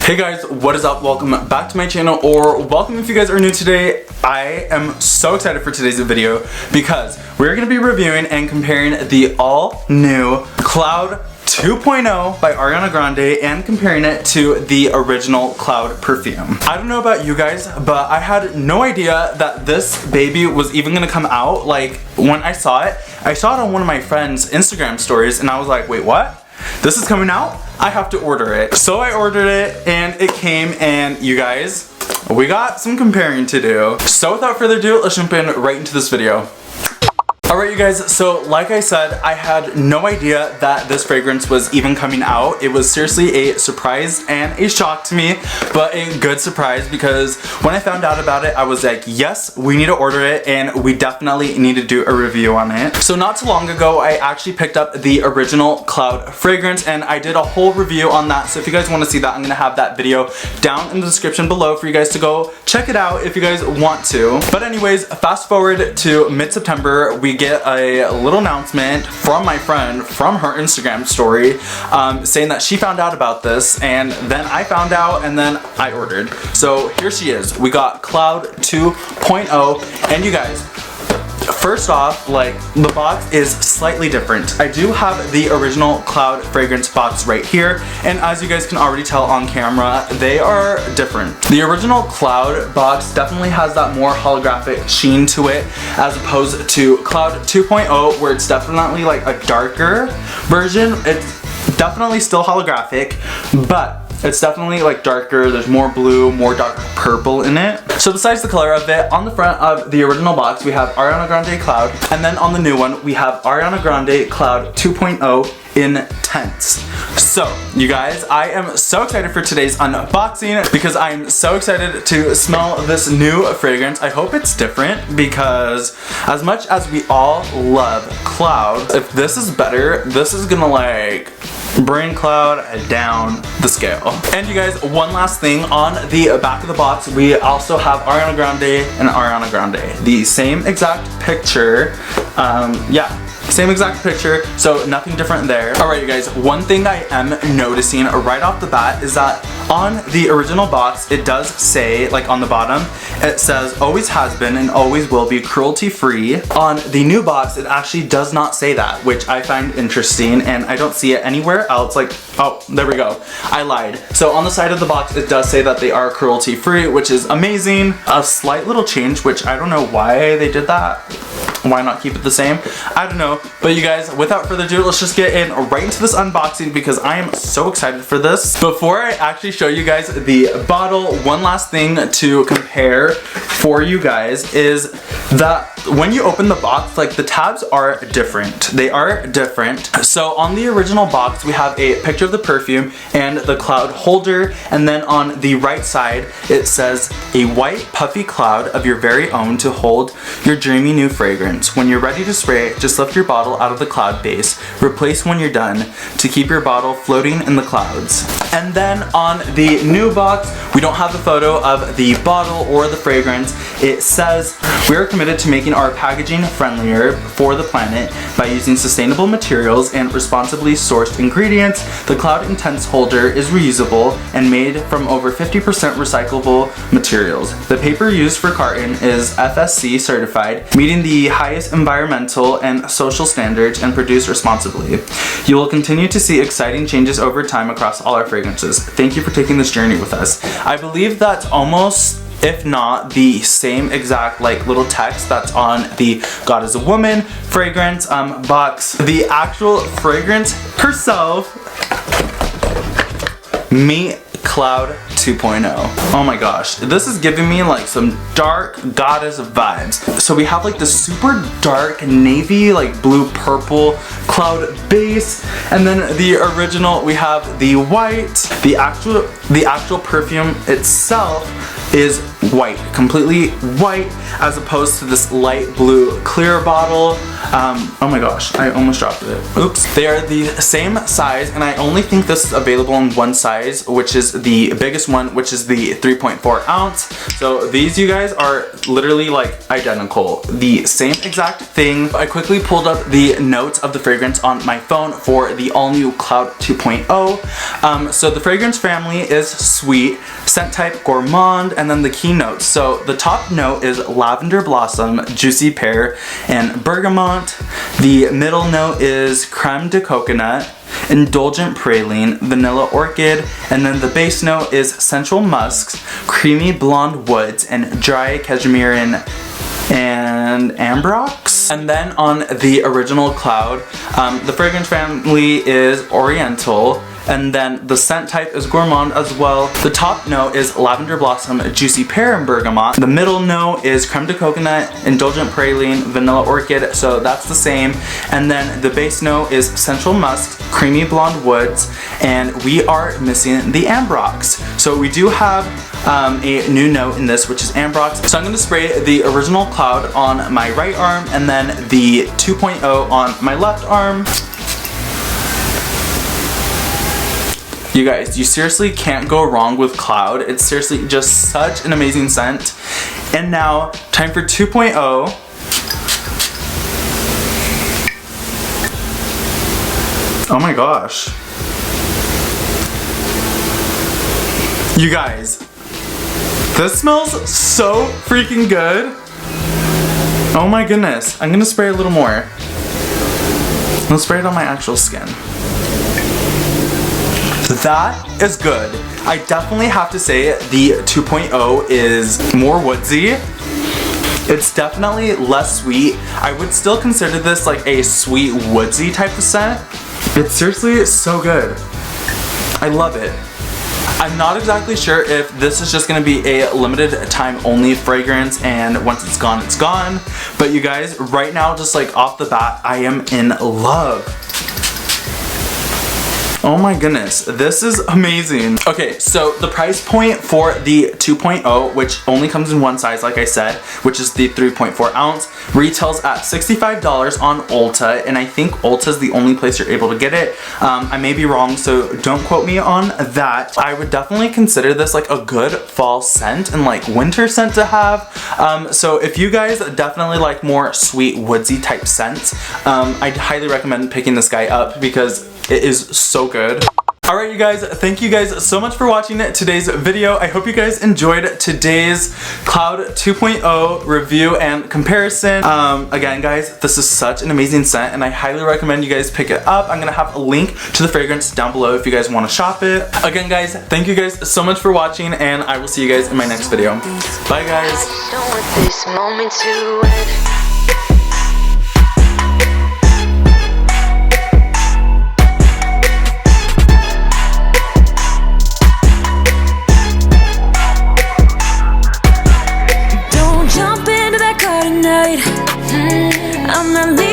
Hey guys, what is up? Welcome back to my channel, or welcome if you guys are new today. I am so excited for today's video because we're going to be reviewing and comparing the all new Cloud 2.0 by Ariana Grande and comparing it to the original Cloud perfume. I don't know about you guys, but I had no idea that this baby was even gonna come out. Like, when I saw it on one of my friend's Instagram stories and I was like, wait, what? This is coming out? I have to order it. So I ordered it and it came, and you guys, we got some comparing to do. So without further ado, let's jump in right into this video. Alright you guys, so like I said, I had no idea that this fragrance was even coming out. It was seriously a surprise and a shock to me, but a good surprise because when I found out about it, I was like, yes, we need to order it and we definitely need to do a review on it. So not too long ago, I actually picked up the original Cloud fragrance and I did a whole review on that. So if you guys want to see that, I'm going to have that video down in the description below for you guys to go check it out if you guys want to. But anyways, fast forward to mid-September, we get a little announcement from my friend from her Instagram story saying that she found out about this, and then I found out and then I ordered. So here she is. We got Cloud 2.0, and you guys, first off, like, the box is slightly different. I do have the original Cloud fragrance box right here, and as you guys can already tell on camera, they are different. The original Cloud box definitely has that more holographic sheen to it, as opposed to Cloud 2.0, where it's definitely like a darker version. It's definitely still holographic, but it's definitely like darker. There's more blue, more dark purple in it. So besides the color of it, on the front of the original box, we have Ariana Grande Cloud, and then on the new one, we have Ariana Grande Cloud 2.0 Intense. So, you guys, I am so excited for today's unboxing because I'm so excited to smell this new fragrance. I hope it's different because as much as we all love Cloud, if this is better, this is gonna like bring Cloud down the scale. And you guys, one last thing, on the back of the box, we also have Ariana Grande and Ariana Grande. The same exact picture, same exact picture, so nothing different there. Alright you guys, one thing I am noticing right off the bat is that on the original box, it does say, like on the bottom, it says always has been and always will be cruelty free. On the new box, it actually does not say that, which I find interesting, and I don't see it anywhere else. Like, oh, there we go. I lied. So on the side of the box, it does say that they are cruelty free, which is amazing. A slight little change, which I don't know why they did that. Why not keep it the same? I don't know. But you guys, without further ado, let's just get in right into this unboxing because I am so excited for this. Before I actually show you guys the bottle, one last thing to compare for you guys is that when you open the box, like, the tabs are different. They are different. So on the original box, we have a picture of the perfume and the Cloud holder, and then on the right side, it says a white puffy cloud of your very own to hold your dreamy new fragrance. When you're ready to spray it, just lift your bottle out of the Cloud base. Replace when you're done to keep your bottle floating in the clouds. And then on the new box, we don't have the photo of the bottle or the fragrance. It says, we are committed to making our packaging friendlier for the planet by using sustainable materials and responsibly sourced ingredients. The Cloud Intense holder is reusable and made from over 50% recyclable materials. The paper used for carton is FSC certified, meeting the highest environmental and social standards, and produced responsibly. You will continue to see exciting changes over time across all our fragrances. Thank you for taking this journey with us. I believe that's almost, if not the same exact like little text that's on the God is a Woman fragrance box. The actual fragrance herself, meet Cloud 2.0. Oh my gosh, this is giving me like some dark goddess vibes. So we have like this super dark navy, like blue purple Cloud base, and then the original, we have the white. The actual perfume itself is white, completely white, as opposed to this light blue clear bottle. Oh my gosh, I almost dropped it. Oops. They are the same size, and I only think this is available in one size, which is the biggest one, which is the 3.4 ounce. So these, you guys, are literally like identical. The same exact thing. I quickly pulled up the notes of the fragrance on my phone for the all-new Cloud 2.0. So the fragrance family is sweet, scent type gourmand, and then the key notes. So the top note is lavender blossom, juicy pear, and bergamot. The middle note is creme de coconut, indulgent praline, vanilla orchid, and then the base note is sensual musks, creamy blonde woods, and dry cashmere and ambrox. And then on the original Cloud, the fragrance family is oriental, and then the scent type is gourmand as well. The top note is lavender blossom, juicy pear, and bergamot. The middle note is creme de coconut, indulgent praline, vanilla orchid, so that's the same. And then the base note is sensual musk, creamy blonde woods, and we are missing the ambrox. So we do have a new note in this, which is ambrox. So I'm going to spray the original Cloud on my right arm and then the 2.0 on my left arm. You guys, you seriously can't go wrong with Cloud. It's seriously just such an amazing scent. And now, time for 2.0. Oh my gosh. You guys, this smells so freaking good. Oh my goodness. I'm gonna spray a little more. Let's spray it on my actual skin. That is good. I definitely have to say the 2.0 is more woodsy. It's definitely less sweet. I would still consider this like a sweet woodsy type of scent. It's seriously so good. I love it. I'm not exactly sure if this is just gonna be a limited time only fragrance and once it's gone, it's gone. But you guys, right now, just like off the bat, I am in love. Oh my goodness, this is amazing. Okay, so the price point for the 2.0, which only comes in one size, like I said, which is the 3.4 ounce, retails at $65 on Ulta, and I think Ulta is the only place you're able to get it. I may be wrong, so don't quote me on that. I would definitely consider this like a good fall scent and like winter scent to have. So if you guys definitely like more sweet woodsy type scents, I'd highly recommend picking this guy up because it is so good. Alright, you guys, thank you guys so much for watching today's video. I hope you guys enjoyed today's Cloud 2.0 review and comparison. Again, guys, this is such an amazing scent and I highly recommend you guys pick it up. I'm gonna have a link to the fragrance down below if you guys want to shop it. Again, guys, thank you guys so much for watching and I will see you guys in my next video. Bye, guys. I'm not leaving.